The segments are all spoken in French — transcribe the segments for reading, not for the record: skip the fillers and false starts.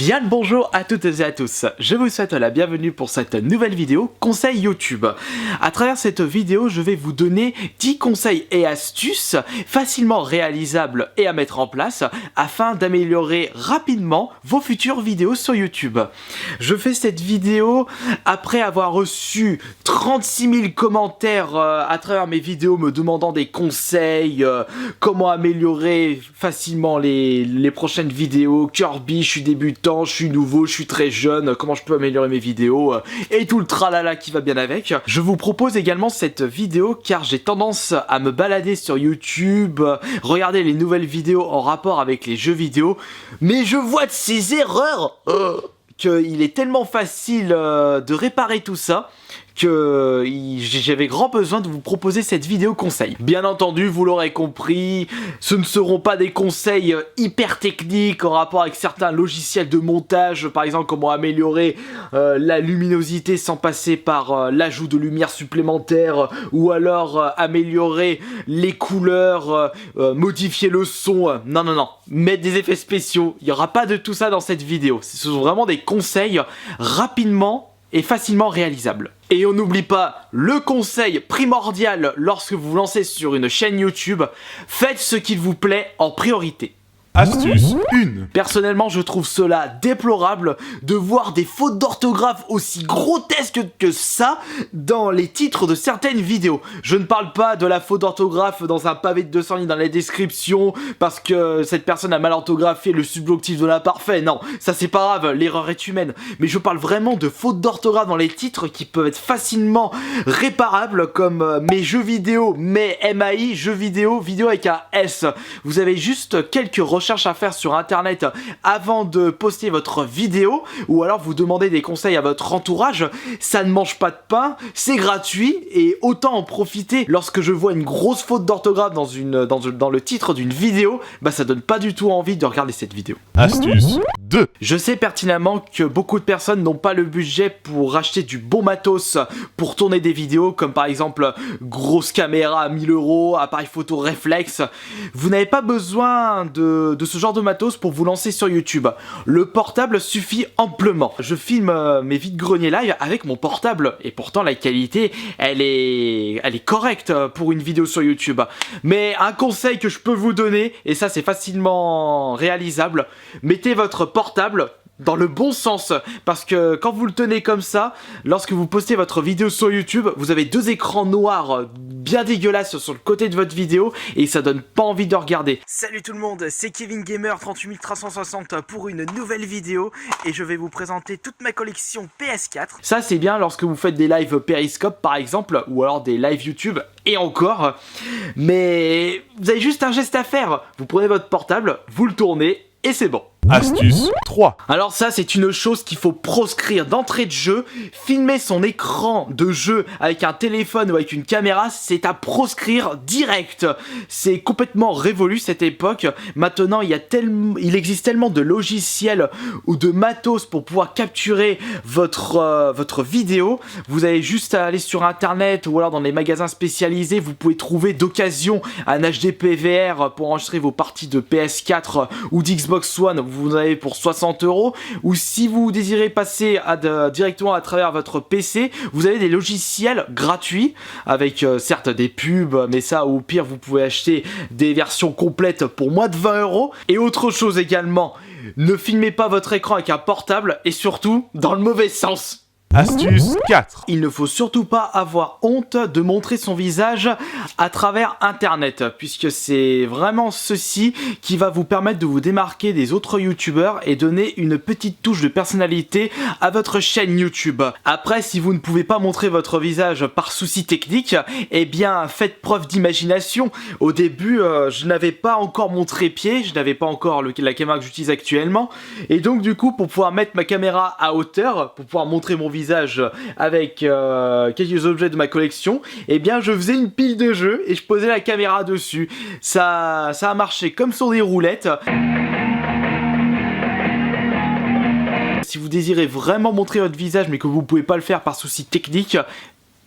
Bien le bonjour à toutes et à tous, je vous souhaite la bienvenue pour cette nouvelle vidéo conseil YouTube. À travers cette vidéo, je vais vous donner 10 conseils et astuces facilement réalisables et à mettre en place afin d'améliorer rapidement vos futures vidéos sur YouTube. Je fais cette vidéo après avoir reçu 36 000 commentaires à travers mes vidéos me demandant des conseils, comment améliorer facilement les prochaines vidéos, Kirby, je suis débutant, je suis nouveau, je suis très jeune, comment je peux améliorer mes vidéos et tout le tralala qui va bien avec. Je vous propose également cette vidéo car j'ai tendance à me balader sur YouTube, regarder les nouvelles vidéos en rapport avec les jeux vidéo, mais je vois de ces erreurs qu'il est tellement facile de réparer tout ça que j'avais grand besoin de vous proposer cette vidéo conseil. Bien entendu, vous l'aurez compris, ce ne seront pas des conseils hyper techniques en rapport avec certains logiciels de montage, par exemple comment améliorer la luminosité sans passer par l'ajout de lumière supplémentaire, ou alors améliorer les couleurs, modifier le son, non, mettre des effets spéciaux, il n'y aura pas de tout ça dans cette vidéo. Ce sont vraiment des conseils rapidement et facilement réalisable. Et on n'oublie pas le conseil primordial lorsque vous vous lancez sur une chaîne YouTube, faites ce qu'il vous plaît en priorité. Astuce 1. Personnellement, je trouve cela déplorable de voir des fautes d'orthographe aussi grotesques que ça dans les titres de certaines vidéos. Je ne parle pas de la faute d'orthographe dans un pavé de 200 lignes dans la description parce que cette personne a mal orthographié le subjonctif de l'imparfait. Non, ça c'est pas grave, l'erreur est humaine. Mais je parle vraiment de fautes d'orthographe dans les titres qui peuvent être facilement réparables, comme mes jeux vidéo, mes MAI, jeux vidéo, vidéo avec un S. Vous avez juste quelques recherches à faire sur internet avant de poster votre vidéo, ou alors vous demandez des conseils à votre entourage. Ça ne mange pas de pain, c'est gratuit et autant en profiter. Lorsque je vois une grosse faute d'orthographe dans le titre d'une vidéo, bah ça donne pas du tout envie de regarder cette vidéo. Astuce 2. Je sais pertinemment que beaucoup de personnes n'ont pas le budget pour acheter du bon matos pour tourner des vidéos, comme par exemple grosse caméra à 1000 €, appareil photo réflexe. Vous n'avez pas besoin de ce genre de matos pour vous lancer sur YouTube. Le portable suffit amplement. Je filme mes vide-greniers live avec mon portable et pourtant la qualité elle est correcte pour une vidéo sur YouTube. Mais un conseil que je peux vous donner, et ça c'est facilement réalisable, mettez votre portable dans le bon sens, parce que quand vous le tenez comme ça, lorsque vous postez votre vidéo sur YouTube, vous avez deux écrans noirs bien dégueulasses sur le côté de votre vidéo et ça donne pas envie de regarder. Salut tout le monde, c'est Kevin Gamer 38360 pour une nouvelle vidéo et je vais vous présenter toute ma collection PS4. Ça c'est bien lorsque vous faites des lives Periscope par exemple, ou alors des lives YouTube et encore, mais vous avez juste un geste à faire, vous prenez votre portable, vous le tournez et c'est bon. Astuce 3. Alors ça c'est une chose qu'il faut proscrire d'entrée de jeu. Filmer son écran de jeu avec un téléphone ou avec une caméra, c'est à proscrire direct. C'est complètement révolu cette époque. Maintenant il existe tellement de logiciels ou de matos pour pouvoir capturer votre vidéo. Vous avez juste à aller sur internet ou alors dans les magasins spécialisés. Vous pouvez trouver d'occasion un HD PVR pour enregistrer vos parties de PS4 ou d'Xbox One. Vous en avez pour 60 €, ou si vous désirez passer directement à travers votre PC, vous avez des logiciels gratuits avec certes des pubs, mais ça au pire vous pouvez acheter des versions complètes pour moins de 20 €. Et autre chose également, ne filmez pas votre écran avec un portable et surtout dans le mauvais sens. Astuce 4. Il ne faut surtout pas avoir honte de montrer son visage à travers internet, puisque c'est vraiment ceci qui va vous permettre de vous démarquer des autres youtubeurs et donner une petite touche de personnalité à votre chaîne YouTube. Après, si vous ne pouvez pas montrer votre visage par souci technique, eh bien faites preuve d'imagination. Au début, je n'avais pas encore mon trépied, je n'avais pas encore la caméra que j'utilise actuellement, et donc du coup pour pouvoir mettre ma caméra à hauteur, pour pouvoir montrer mon visage avec quelques objets de ma collection, et bien je faisais une pile de jeux et je posais la caméra dessus. Ça a marché comme sur des roulettes. Si vous désirez vraiment montrer votre visage mais que vous ne pouvez pas le faire par souci technique,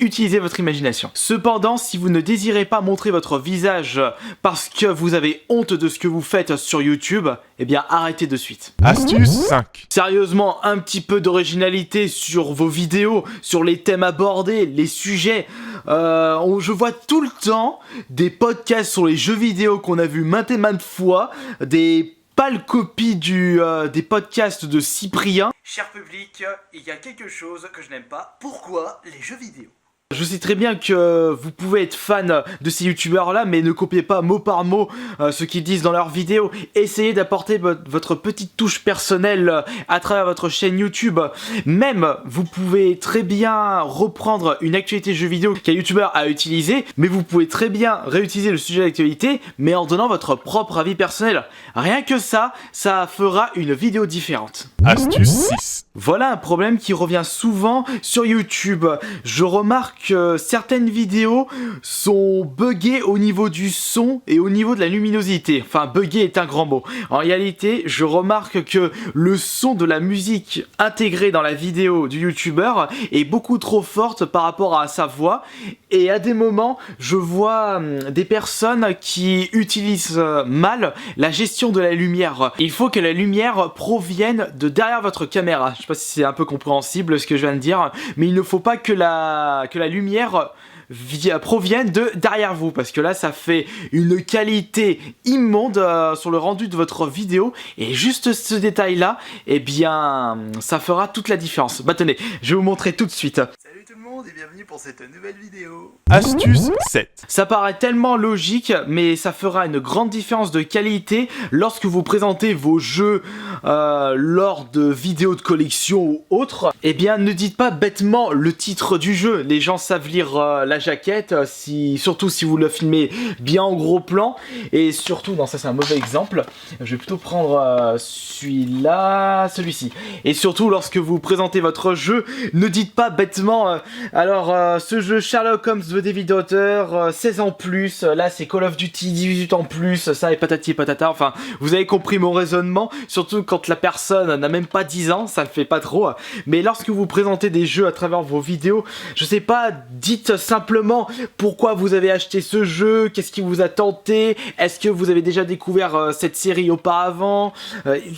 utilisez votre imagination. Cependant, si vous ne désirez pas montrer votre visage parce que vous avez honte de ce que vous faites sur YouTube, eh bien arrêtez de suite. Astuce 5. Sérieusement, un petit peu d'originalité sur vos vidéos, sur les thèmes abordés, les sujets. Je vois tout le temps des podcasts sur les jeux vidéo qu'on a vu maintes et maintes fois, des pâles copies des podcasts de Cyprien. Cher public, il y a quelque chose que je n'aime pas. Pourquoi les jeux vidéo ? Je sais très bien que vous pouvez être fan de ces youtubeurs là, mais ne copiez pas mot par mot ce qu'ils disent dans leurs vidéos. Essayez d'apporter votre petite touche personnelle à travers votre chaîne YouTube. Même, vous pouvez très bien reprendre une actualité jeu vidéo qu'un youtubeur a utilisé, mais vous pouvez très bien réutiliser le sujet d'actualité, mais en donnant votre propre avis personnel. Rien que ça fera une vidéo différente. Astuce 6. Voilà un problème qui revient souvent sur YouTube. Je remarque que certaines vidéos sont buggées au niveau du son et au niveau de la luminosité. Enfin, buggé est un grand mot. En réalité, je remarque que le son de la musique intégrée dans la vidéo du youtubeur est beaucoup trop forte par rapport à sa voix. Et à des moments, je vois des personnes qui utilisent mal la gestion de la lumière. Il faut que la lumière provienne de derrière votre caméra. Je sais pas si c'est un peu compréhensible ce que je viens de dire, mais il ne faut pas que la lumière provienne de derrière vous, parce que là ça fait une qualité immonde sur le rendu de votre vidéo, et juste ce détail là, eh bien ça fera toute la différence. Bah tenez, je vais vous montrer tout de suite. Salut tout le monde et bienvenue pour cette nouvelle vidéo. Astuce 7. Ça paraît tellement logique, mais ça fera une grande différence de qualité lorsque vous présentez vos jeux lors de vidéos de collection ou autres. Eh bien, ne dites pas bêtement le titre du jeu. Les gens savent lire la jaquette, surtout si vous le filmez bien en gros plan. Et surtout, non, ça c'est un mauvais exemple. Je vais plutôt prendre celui-ci. Et surtout, lorsque vous présentez votre jeu, ne dites pas bêtement ce jeu Sherlock Holmes The David Daughter, 16 ans plus, là c'est Call of Duty 18 ans plus, ça et patati et patata, enfin vous avez compris mon raisonnement, surtout quand la personne n'a même pas 10 ans, ça ne fait pas trop. Mais lorsque vous présentez des jeux à travers vos vidéos, je sais pas, dites simplement pourquoi vous avez acheté ce jeu, qu'est-ce qui vous a tenté, est-ce que vous avez déjà découvert cette série auparavant,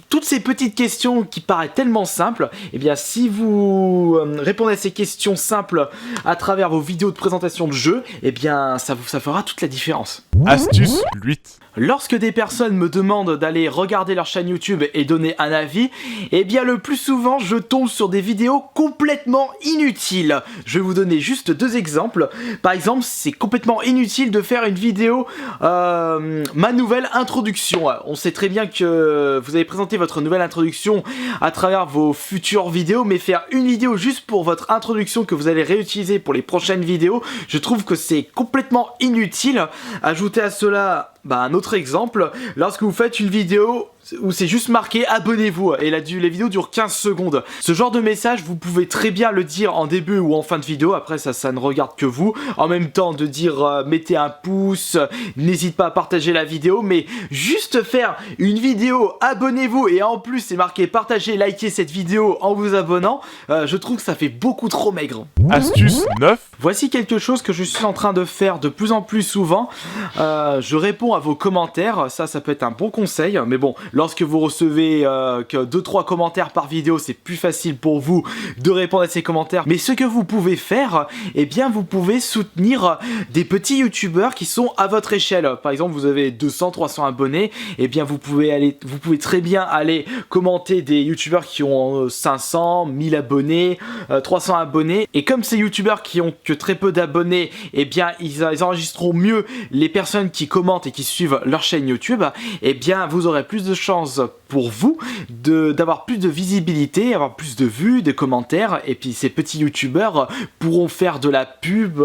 toutes ces petites questions qui paraissent tellement simples. Et bien si vous répondez à ces questions simples à travers vos vidéos de présentation de jeu, eh bien ça fera toute la différence. Astuce 8. Lorsque des personnes me demandent d'aller regarder leur chaîne YouTube et donner un avis, eh bien le plus souvent je tombe sur des vidéos complètement inutiles. Je vais vous donner juste deux exemples. Par exemple, c'est complètement inutile de faire une vidéo ma nouvelle introduction. On sait très bien que vous avez présenté votre nouvelle introduction à travers vos futures vidéos, mais faire une vidéo juste pour votre introduction que vous allez réutiliser pour les prochaines vidéos, je trouve que c'est complètement inutile. Ajoutez à cela un autre exemple, lorsque vous faites une vidéo où c'est juste marqué abonnez-vous et la vidéo dure 15 secondes. Ce genre de message, vous pouvez très bien le dire en début ou en fin de vidéo, après ça ne regarde que vous. En même temps de dire mettez un pouce, n'hésite pas à partager la vidéo, mais juste faire une vidéo abonnez-vous et en plus c'est marqué partagez, likez cette vidéo en vous abonnant, je trouve que ça fait beaucoup trop maigre. Astuce 9. Voici quelque chose que je suis en train de faire de plus en plus souvent. Je réponds à vos commentaires, ça peut être un bon conseil, mais bon, lorsque vous recevez que 2-3 commentaires par vidéo, c'est plus facile pour vous de répondre à ces commentaires. Mais ce que vous pouvez faire, eh bien vous pouvez soutenir des petits youtubeurs qui sont à votre échelle. Par exemple, vous avez 200-300 abonnés, eh bien vous pouvez très bien aller commenter des youtubeurs qui ont 500, 1000 abonnés, 300 abonnés. Et comme ces youtubeurs qui ont que très peu d'abonnés, eh bien ils enregistreront mieux les personnes qui commentent et qui suivent leur chaîne YouTube, eh bien vous aurez plus de chance pour vous d'avoir plus de visibilité, avoir plus de vues, de commentaires, et puis ces petits youtubeurs pourront faire de la pub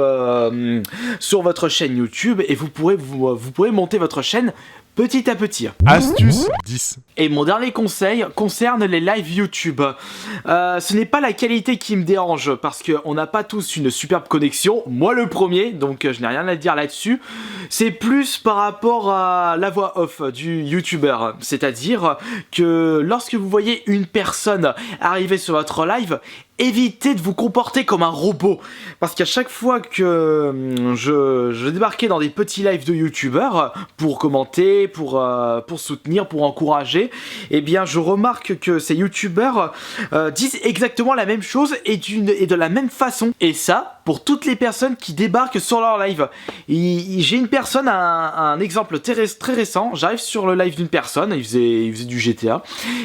sur votre chaîne YouTube et vous pourrez monter votre chaîne petit à petit. Astuce 10. Et mon dernier conseil concerne les lives YouTube. Ce n'est pas la qualité qui me dérange, parce qu'on n'a pas tous une superbe connexion, moi le premier, donc je n'ai rien à dire là-dessus. C'est plus par rapport à la voix off du youtubeur, c'est-à-dire que lorsque vous voyez une personne arriver sur votre live, évitez de vous comporter comme un robot. Parce qu'à chaque fois que je débarquais dans des petits lives de youtubeurs pour commenter, pour soutenir, pour encourager, eh bien je remarque que ces youtubeurs disent exactement la même chose et de la même façon. Et ça, pour toutes les personnes qui débarquent sur leur live. J'ai une personne, un exemple très récent, j'arrive sur le live d'une personne, il faisait du GTA,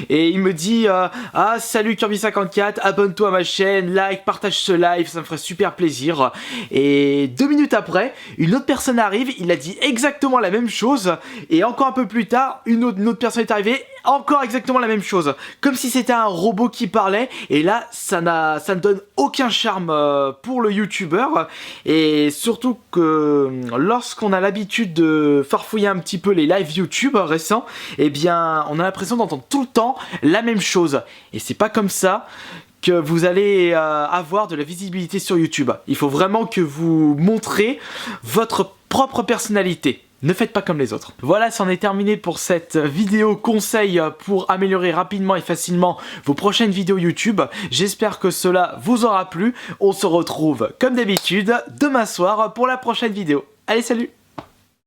et il me dit ah salut Kirby54, abonne-toi à ma chaîne, like, partage ce live, ça me ferait super plaisir. Et 2 minutes après, une autre personne arrive, il a dit exactement la même chose, et encore un peu plus tard, une autre personne est arrivée, encore exactement la même chose, comme si c'était un robot qui parlait. Et là ça ne donne aucun charme pour le youtubeur, et surtout que lorsqu'on a l'habitude de farfouiller un petit peu les lives YouTube récents, eh bien on a l'impression d'entendre tout le temps la même chose, et c'est pas comme ça que vous allez avoir de la visibilité sur YouTube. Il faut vraiment que vous montrez votre propre personnalité. Ne faites pas comme les autres. Voilà, c'en est terminé pour cette vidéo conseil pour améliorer rapidement et facilement vos prochaines vidéos YouTube. J'espère que cela vous aura plu. On se retrouve comme d'habitude demain soir pour la prochaine vidéo. Allez, salut!